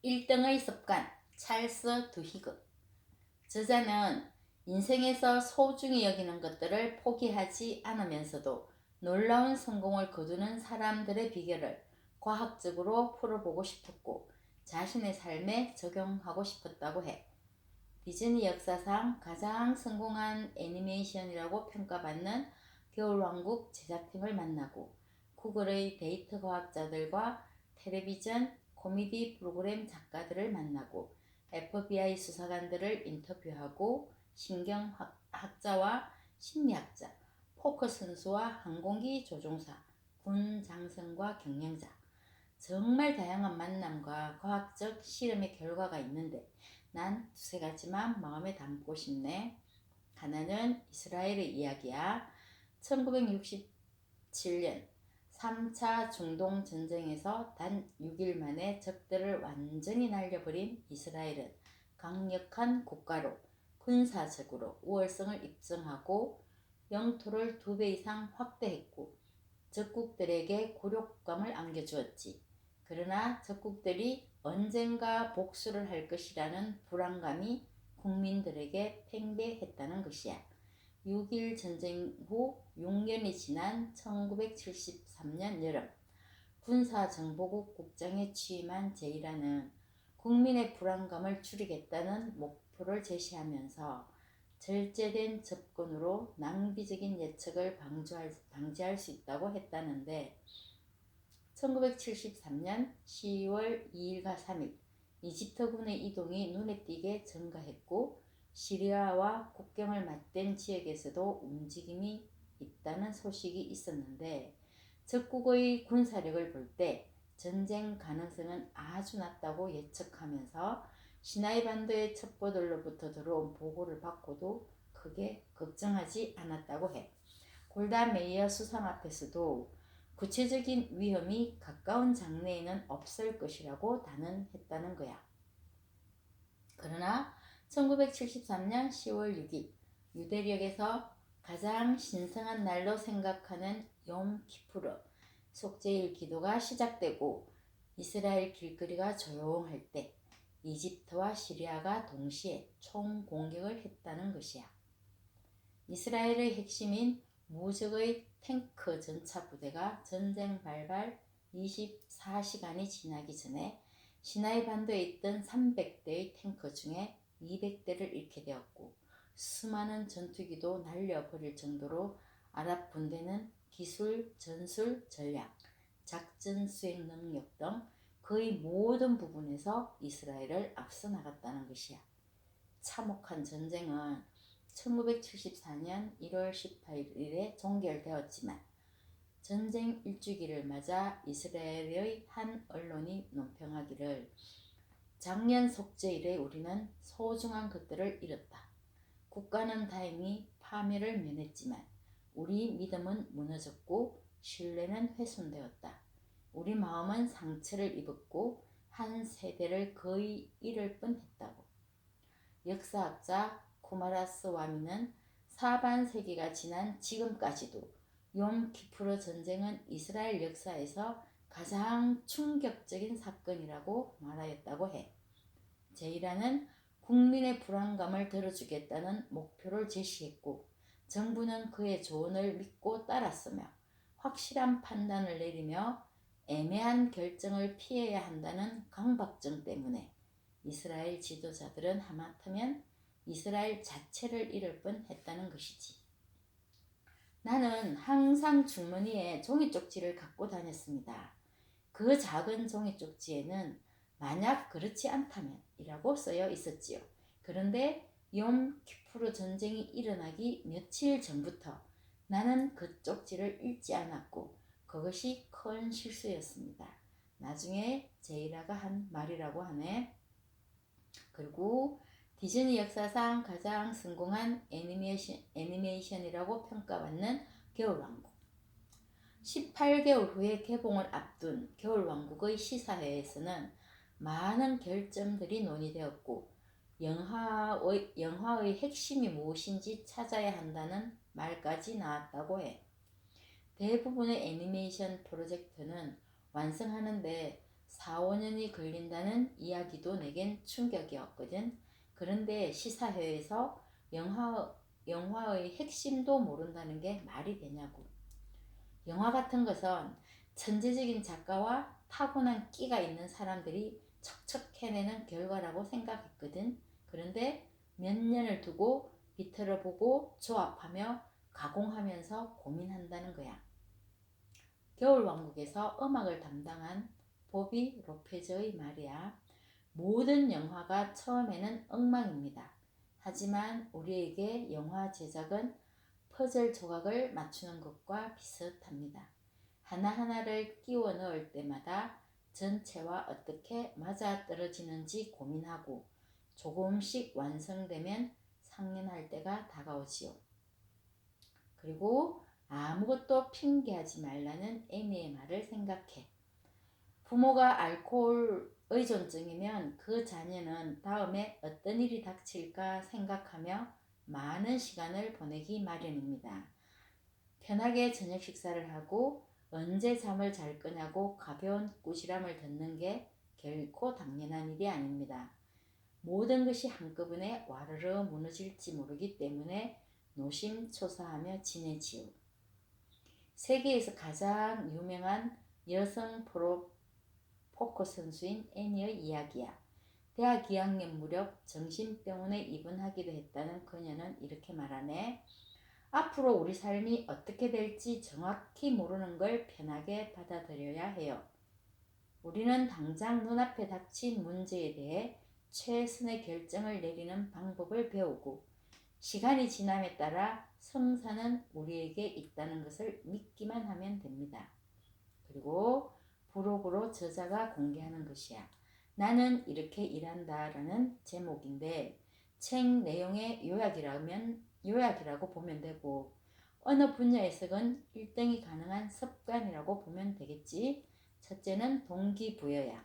1등의 습관, 찰스 두히그. 저자는 인생에서 소중히 여기는 것들을 포기하지 않으면서도 놀라운 성공을 거두는 사람들의 비결을 과학적으로 풀어보고 싶었고 자신의 삶에 적용하고 싶었다고 해. 디즈니 역사상 가장 성공한 애니메이션이라고 평가받는 겨울왕국 제작팀을 만나고 구글의 데이터 과학자들과 텔레비전 코미디 프로그램 작가들을 만나고 FBI 수사관들을 인터뷰하고 신경학자와 심리학자, 포커 선수와 항공기 조종사, 군 장성과 경영자, 정말 다양한 만남과 과학적 실험의 결과가 있는데 난 두세 가지만 마음에 담고 싶네. 하나는 이스라엘의 이야기야. 1967년 3차 중동 전쟁에서 단 6일 만에 적들을 완전히 날려버린 이스라엘은 강력한 국가로 군사적으로 우월성을 입증하고 영토를 2배 이상 확대했고 적국들에게 굴욕감을 안겨주었지. 그러나 적국들이 언젠가 복수를 할 것이라는 불안감이 국민들에게 팽배했다는 것이야. 6.1 전쟁 후 6년이 지난 1973년 여름 군사정보국 국장에 취임한 제이라는 국민의 불안감을 줄이겠다는 목표를 제시하면서 절제된 접근으로 낭비적인 예측을 방지할 수 있다고 했다는데 1973년 10월 2일과 3일 이집트군의 이동이 눈에 띄게 증가했고 시리아와 국경을 맞댄 지역에서도 움직임이 있다는 소식이 있었는데 적국의 군사력을 볼 때 전쟁 가능성은 아주 낮다고 예측하면서 시나이 반도의 첩보들로부터 들어온 보고를 받고도 크게 걱정하지 않았다고 해. 골다 메이어 수상 앞에서도 구체적인 위험이 가까운 장래에는 없을 것이라고 단언했다는 거야. 그러나 1973년 10월 6일 유대력에서 가장 신성한 날로 생각하는 욤 키푸르 속죄일 기도가 시작되고 이스라엘 길거리가 조용할 때 이집트와 시리아가 동시에 총공격을 했다는 것이야. 이스라엘의 핵심인 무적의 탱크 전차 부대가 전쟁 발발 24시간이 지나기 전에 시나이 반도에 있던 300대의 탱크 중에 200대를 잃게 되었고 수많은 전투기도 날려버릴 정도로 아랍 군대는 기술, 전술, 전략, 작전 수행 능력 등 거의 모든 부분에서 이스라엘을 앞서 나갔다는 것이야. 참혹한 전쟁은 1974년 1월 18일에 종결되었지만 전쟁 일주기를 맞아 이스라엘의 한 언론이 논평하기를 작년 속죄일에 우리는 소중한 것들을 잃었다. 국가는 다행히 파멸을 면했지만 우리 믿음은 무너졌고 신뢰는 훼손되었다. 우리 마음은 상처를 입었고 한 세대를 거의 잃을 뻔했다고. 역사학자 쿠마라스 와미는 사반세기가 지난 지금까지도 욤 키푸르 전쟁은 이스라엘 역사에서 가장 충격적인 사건이라고 말하였다고 해. 제이라는 국민의 불안감을 덜어주겠다는 목표를 제시했고 정부는 그의 조언을 믿고 따랐으며 확실한 판단을 내리며 애매한 결정을 피해야 한다는 강박증 때문에 이스라엘 지도자들은 하마터면 이스라엘 자체를 잃을 뻔했다는 것이지. 나는 항상 주머니에 종이 쪽지를 갖고 다녔습니다. 그 작은 종이 쪽지에는 만약 그렇지 않다면 이라고 쓰여 있었지요. 그런데 욤 키푸르 전쟁이 일어나기 며칠 전부터 나는 그 쪽지를 읽지 않았고 그것이 큰 실수였습니다. 나중에 제이라가 한 말이라고 하네. 그리고 디즈니 역사상 가장 성공한 애니메이션이라고 평가받는 겨울왕국. 18개월 후에 개봉을 앞둔 겨울왕국의 시사회에서는 많은 결점들이 논의되었고 영화의 핵심이 무엇인지 찾아야 한다는 말까지 나왔다고 해. 대부분의 애니메이션 프로젝트는 완성하는데 4, 5년이 걸린다는 이야기도 내겐 충격이었거든. 그런데 시사회에서 영화의 핵심도 모른다는 게 말이 되냐고. 영화 같은 것은 천재적인 작가와 타고난 끼가 있는 사람들이 척척 해내는 결과라고 생각했거든. 그런데 몇 년을 두고 비틀어 보고 조합하며 가공하면서 고민한다는 거야. 겨울왕국에서 음악을 담당한 보비 로페즈의 말이야. 모든 영화가 처음에는 엉망입니다. 하지만 우리에게 영화 제작은 퍼즐 조각을 맞추는 것과 비슷합니다. 하나하나를 끼워 넣을 때마다 전체와 어떻게 맞아떨어지는지 고민하고 조금씩 완성되면 상연할 때가 다가오지요. 그리고 아무것도 핑계하지 말라는 애니의 말을 생각해. 부모가 알코올 의존증이면 그 자녀는 다음에 어떤 일이 닥칠까 생각하며 많은 시간을 보내기 마련입니다. 편하게 저녁 식사를 하고 언제 잠을 잘 거냐고 가벼운 꾸지람을 듣는 게 결코 당연한 일이 아닙니다. 모든 것이 한꺼번에 와르르 무너질지 모르기 때문에 노심초사하며 지내지요. 세계에서 가장 유명한 여성 포커 선수인 애니의 이야기야. 대학 2학년 무렵 정신병원에 입원하기도 했다는 그녀는 이렇게 말하네. 앞으로 우리 삶이 어떻게 될지 정확히 모르는 걸 편하게 받아들여야 해요. 우리는 당장 눈앞에 닥친 문제에 대해 최선의 결정을 내리는 방법을 배우고 시간이 지남에 따라 성사는 우리에게 있다는 것을 믿기만 하면 됩니다. 그리고 블로그로 저자가 공개하는 것이야. 나는 이렇게 일한다 라는 제목인데 책 내용의 요약이라고 보면 되고 어느 분야에서건 1등이 가능한 습관이라고 보면 되겠지. 첫째는 동기부여야.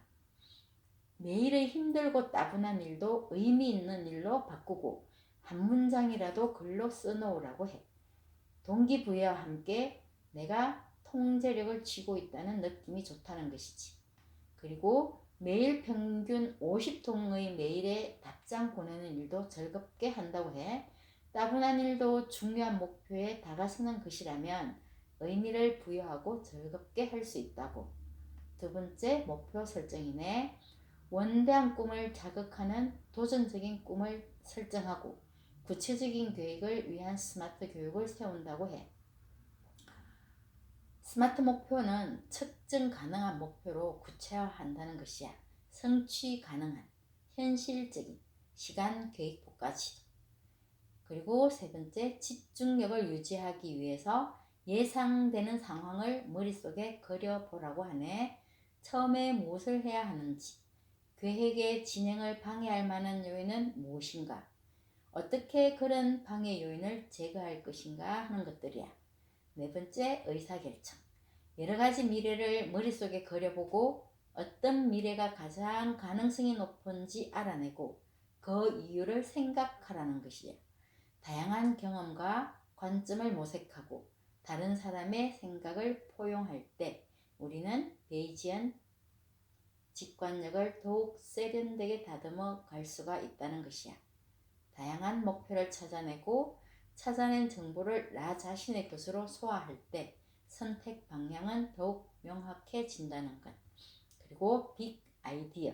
매일의 힘들고 따분한 일도 의미 있는 일로 바꾸고 한 문장이라도 글로 써놓으라고 해. 동기부여와 함께 내가 통제력을 쥐고 있다는 느낌이 좋다는 것이지. 그리고 매일 평균 50통의 메일에 답장 보내는 일도 즐겁게 한다고 해. 따분한 일도 중요한 목표에 다가서는 것이라면 의미를 부여하고 즐겁게 할 수 있다고. 두 번째, 목표 설정이네. 원대한 꿈을 자극하는 도전적인 꿈을 설정하고 구체적인 계획을 위한 스마트 교육을 세운다고 해. 스마트 목표는 측정 가능한 목표로 구체화한다는 것이야. 성취 가능한, 현실적인, 시간 계획표까지. 그리고 세 번째, 집중력을 유지하기 위해서 예상되는 상황을 머릿속에 그려보라고 하네. 처음에 무엇을 해야 하는지, 계획의 진행을 방해할 만한 요인은 무엇인가, 어떻게 그런 방해 요인을 제거할 것인가 하는 것들이야. 네 번째, 의사결정. 여러 가지 미래를 머릿속에 그려보고 어떤 미래가 가장 가능성이 높은지 알아내고 그 이유를 생각하라는 것이야. 다양한 경험과 관점을 모색하고 다른 사람의 생각을 포용할 때 우리는 베이지안 직관력을 더욱 세련되게 다듬어 갈 수가 있다는 것이야. 다양한 목표를 찾아낸 정보를 나 자신의 것으로 소화할 때 선택 방향은 더욱 명확해진다는 것. 그리고 빅 아이디어.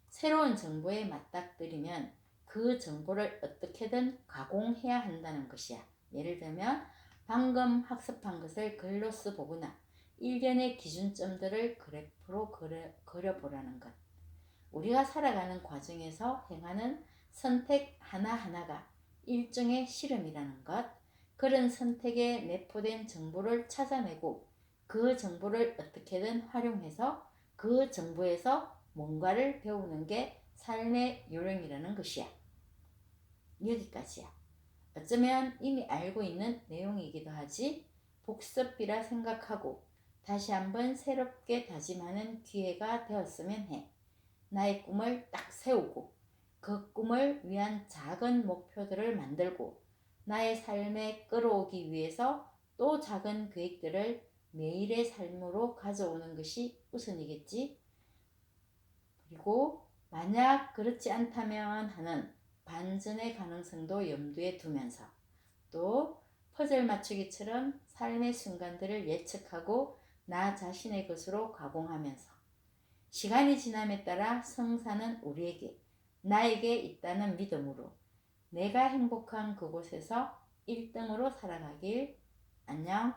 새로운 정보에 맞닥뜨리면 그 정보를 어떻게든 가공해야 한다는 것이야. 예를 들면 방금 학습한 것을 글로 써보거나 일련의 기준점들을 그래프로 그려보라는 것. 우리가 살아가는 과정에서 행하는 선택 하나하나가 일종의 실험이라는 것. 그런 선택에 내포된 정보를 찾아내고 그 정보를 어떻게든 활용해서 그 정보에서 뭔가를 배우는 게 삶의 요령이라는 것이야. 여기까지야. 어쩌면 이미 알고 있는 내용이기도 하지. 복습이라 생각하고 다시 한번 새롭게 다짐하는 기회가 되었으면 해. 나의 꿈을 딱 세우고 그 꿈을 위한 작은 목표들을 만들고 나의 삶에 끌어오기 위해서 또 작은 계획들을 매일의 삶으로 가져오는 것이 우선이겠지. 그리고 만약 그렇지 않다면 하는 반전의 가능성도 염두에 두면서 또 퍼즐 맞추기처럼 삶의 순간들을 예측하고 나 자신의 것으로 가공하면서 시간이 지남에 따라 성사는 우리에게, 나에게 있다는 믿음으로 내가 행복한 그곳에서 1등으로 살아가길. 안녕.